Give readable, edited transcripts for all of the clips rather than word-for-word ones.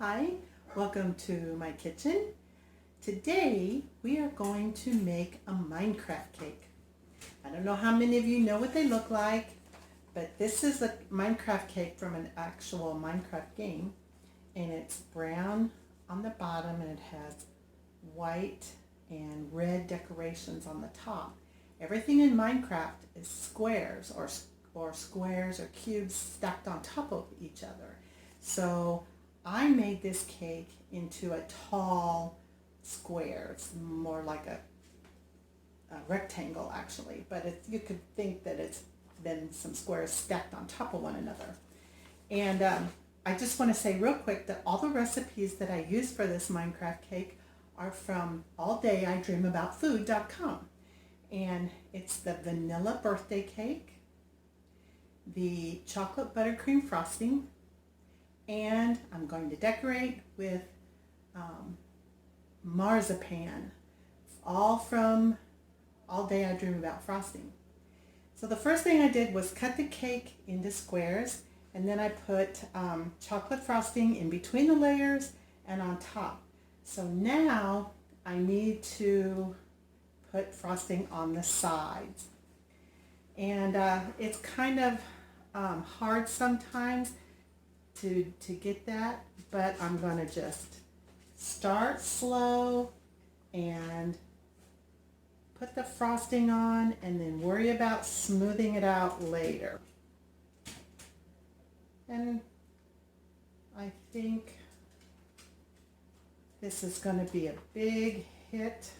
Hi, welcome to my kitchen. Today we are going to make a Minecraft cake. I don't know how many of you know what they look like, but this is a Minecraft cake from an actual Minecraft game, and it's brown on the bottom and it has white and red decorations on the top. Everything in Minecraft is squares or squares or cubes stacked on top of each other. So I made this cake into a tall square. It's more like a rectangle actually, but you could think that it's been some squares stacked on top of one another. And I just want to say real quick that all the recipes that I use for this Minecraft cake are from alldayidreamaboutfood.com. And it's the vanilla birthday cake, the chocolate buttercream frosting, and I'm going to decorate with marzipan, all from All Day I Dream About Frosting. So the first thing I did was cut the cake into squares, and then I put chocolate frosting in between the layers and on top. So now I need to put frosting on the sides. And it's kind of hard sometimes to get that, but I'm going to just start slow and put the frosting on and then worry about smoothing it out later. And I think this is going to be a big hit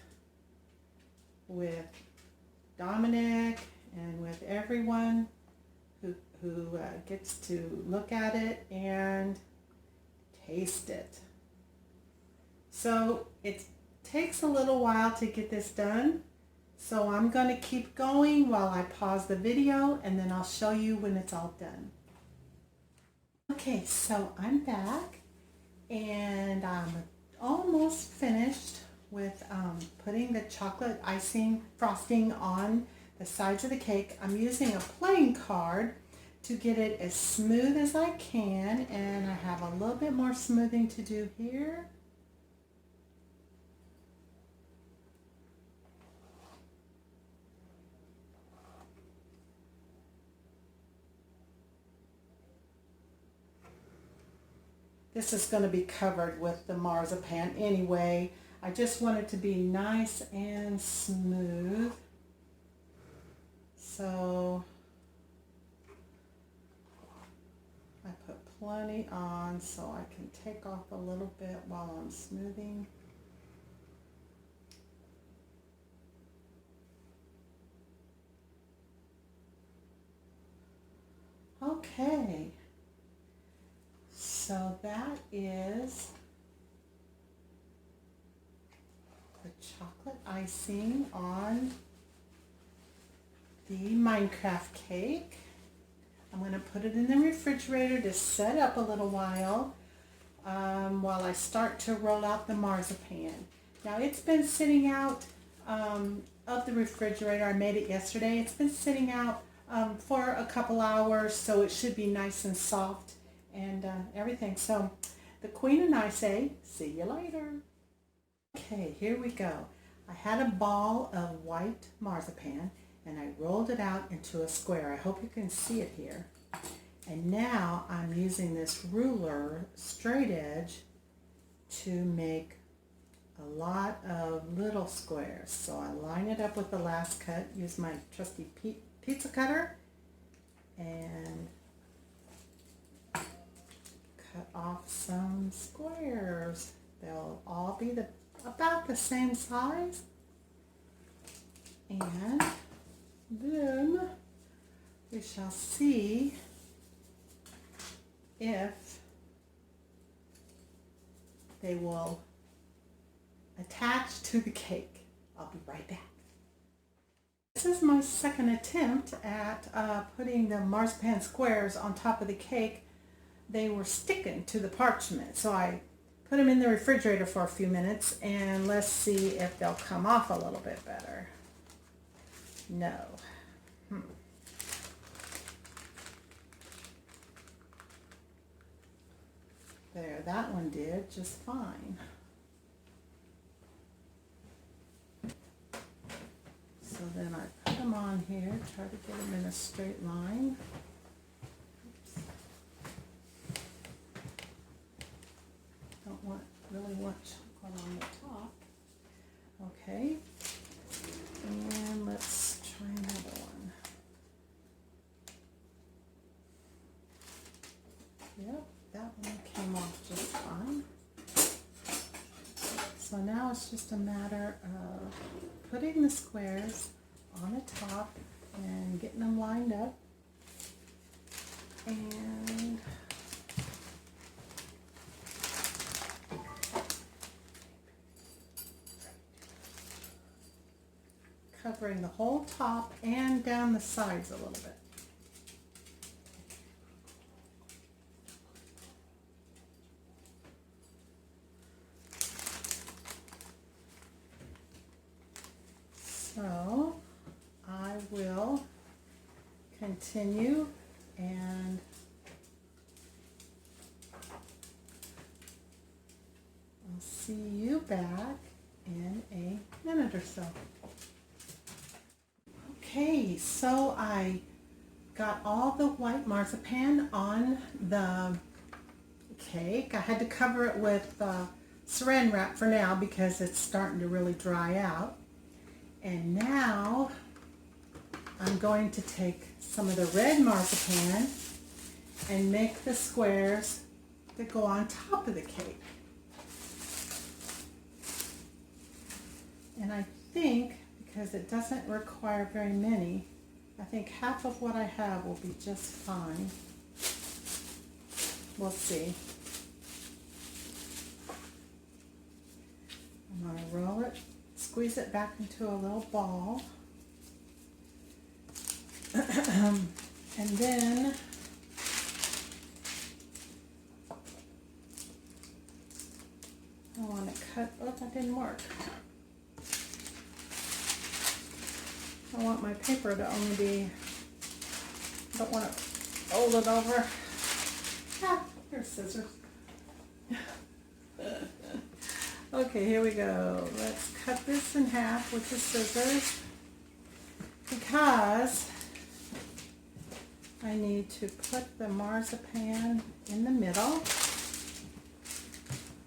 with Dominic and with everyone who gets to look at it and taste it. So it takes a little while to get this done, so I'm going to keep going while I pause the video, and then I'll show you when it's all done. Okay, so I'm back and I'm almost finished with putting the chocolate icing frosting on the sides of the cake. I'm using a playing card to get it as smooth as I can, and I have a little bit more smoothing to do here. This is going to be covered with the marzipan anyway. I just want it to be nice and smooth. So I put plenty on so I can take off a little bit while I'm smoothing. Okay, so that is the chocolate icing on the Minecraft cake. I'm going to put it in the refrigerator to set up a little while I start to roll out the marzipan. Now it's been sitting out of the refrigerator. I made it yesterday. It's been sitting out for a couple hours, so it should be nice and soft and everything. So the Queen and I say, see you later. Okay, here we go. I had a ball of white marzipan and I rolled it out into a square. I hope you can see it here. And now I'm using this ruler, straight edge, to make a lot of little squares. So I line it up with the last cut, use my trusty pizza cutter, and cut off some squares. They'll all be about the same size. And then we shall see if they will attach to the cake. I'll be right back. This is my second attempt at putting the marzipan squares on top of the cake. They were sticking to the parchment, so I put them in the refrigerator for a few minutes, and let's see if they'll come off a little bit better. No. There, that one did just fine. So then I put them on here, try to get them in a straight line. Oops. Don't really want chocolate on the top. Okay, and let's try another one. Yep, that one came off just fine. So now it's just a matter of putting the squares on the top and getting them lined up. And covering the whole top and down the sides a little bit. So I will continue, and I'll see you back in a minute or so. Okay, so I got all the white marzipan on the cake. I had to cover it with saran wrap for now because it's starting to really dry out. And now I'm going to take some of the red marzipan and make the squares that go on top of the cake. And I think, because it doesn't require very many, I think half of what I have will be just fine. We'll see. I'm going to roll it, squeeze it back into a little ball. And then I want to cut, oh, that didn't work. I want my paper to only be, I don't want to fold it over. Ah, here's scissors. Okay, here we go. Let's cut this in half with the scissors because I need to put the marzipan in the middle.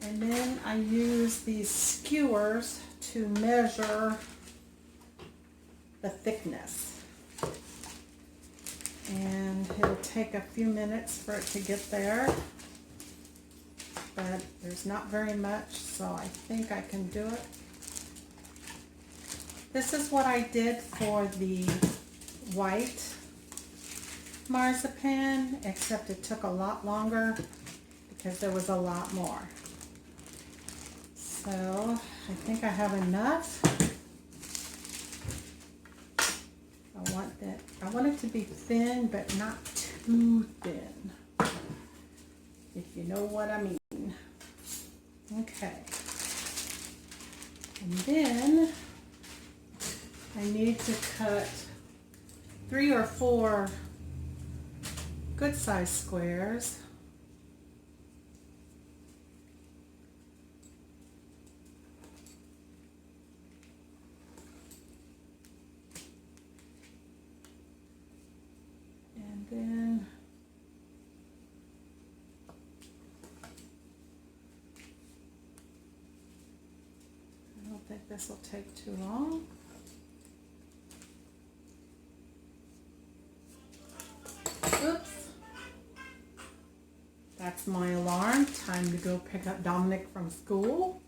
And then I use these skewers to measure the thickness. And it'll take a few minutes for it to get there, but there's not very much, so I think I can do it. This is what I did for the white marzipan, except it took a lot longer because there was a lot more. So I think I have enough. I want it to be thin, but not too thin, if you know what I mean. Okay. And then I need to cut 3 or 4 good size squares. And then I don't think this will take too long. Oops. That's my alarm. Time to go pick up Dominic from school.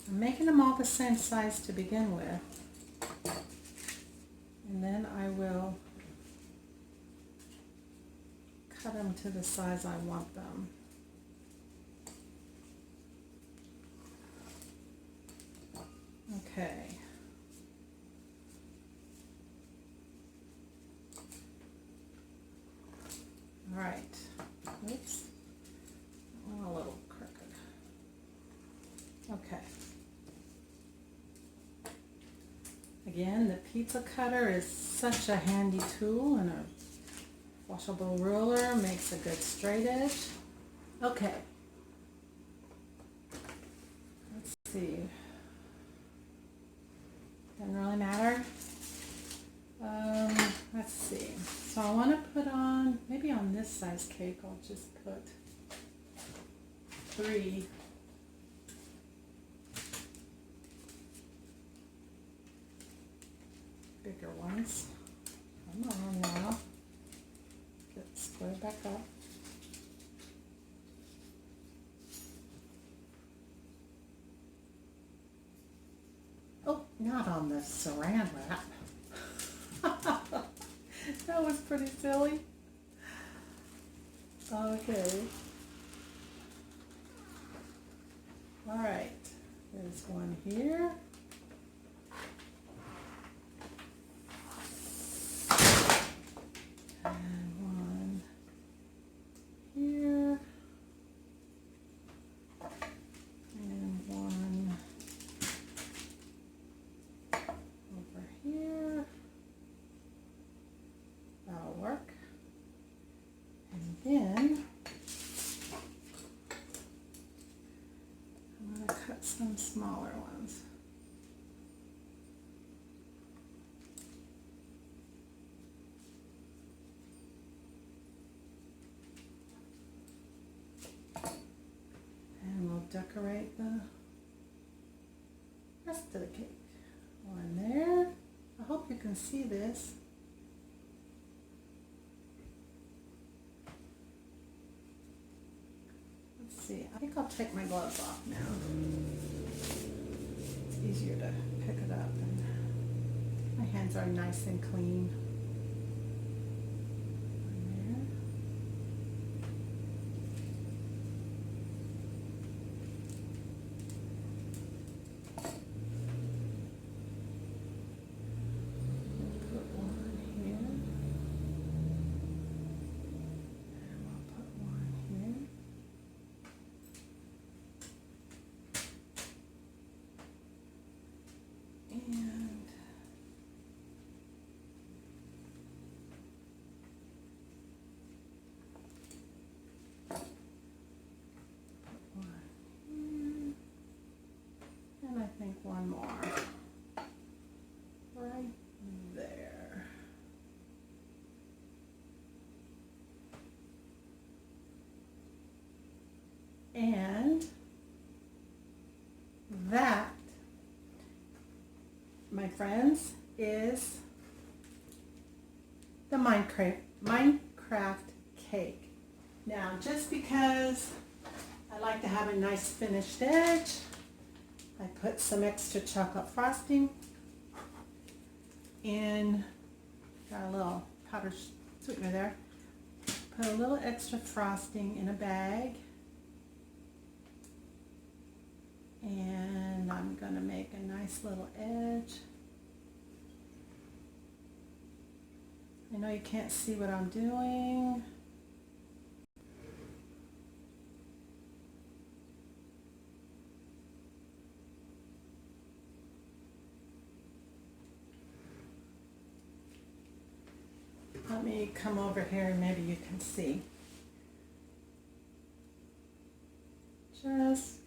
I'm making them all the same size to begin with. And then I will cut them to the size I want them. Okay. All right. Oops. Oh, a little crooked. Okay. Again, the pizza cutter is such a handy tool, and a washable ruler makes a good straight edge. Okay. Let's see. Doesn't really matter. Let's see. So I want to put on, maybe on this size cake, I'll just put 3 bigger ones. Come on now. Get squared back up. Oh, not on the saran wrap. That was pretty silly. Okay. All right. There's one here. And one here. And one over here. That'll work. And then I'm going to cut some smaller ones. And we'll decorate the rest of the cake. One there. I hope you can see this. Let's see. I think I'll take my gloves off now. It's easier to pick it up, and my hands are nice and clean. I think one more right there. And that, my friends, is the Minecraft cake. Now, just because I like to have a nice finished edge, I put some extra chocolate frosting in, got a little powdered sweetener there, put a little extra frosting in a bag, and I'm going to make a nice little edge. I know you can't see what I'm doing. Let me come over here and maybe you can see. Just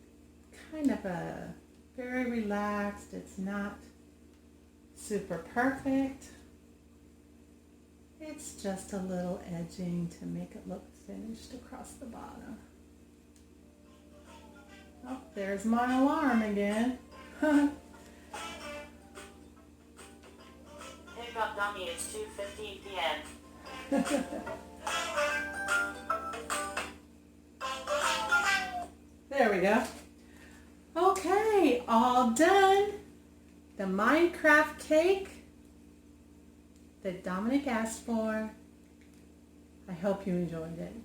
kind of a very relaxed, it's not super perfect. It's just a little edging to make it look finished across the bottom. Oh, there's my alarm again. Pickup dummy, it's 2:15 p.m. There we go. Okay, all done. The Minecraft cake that Dominic asked for. I hope you enjoyed it.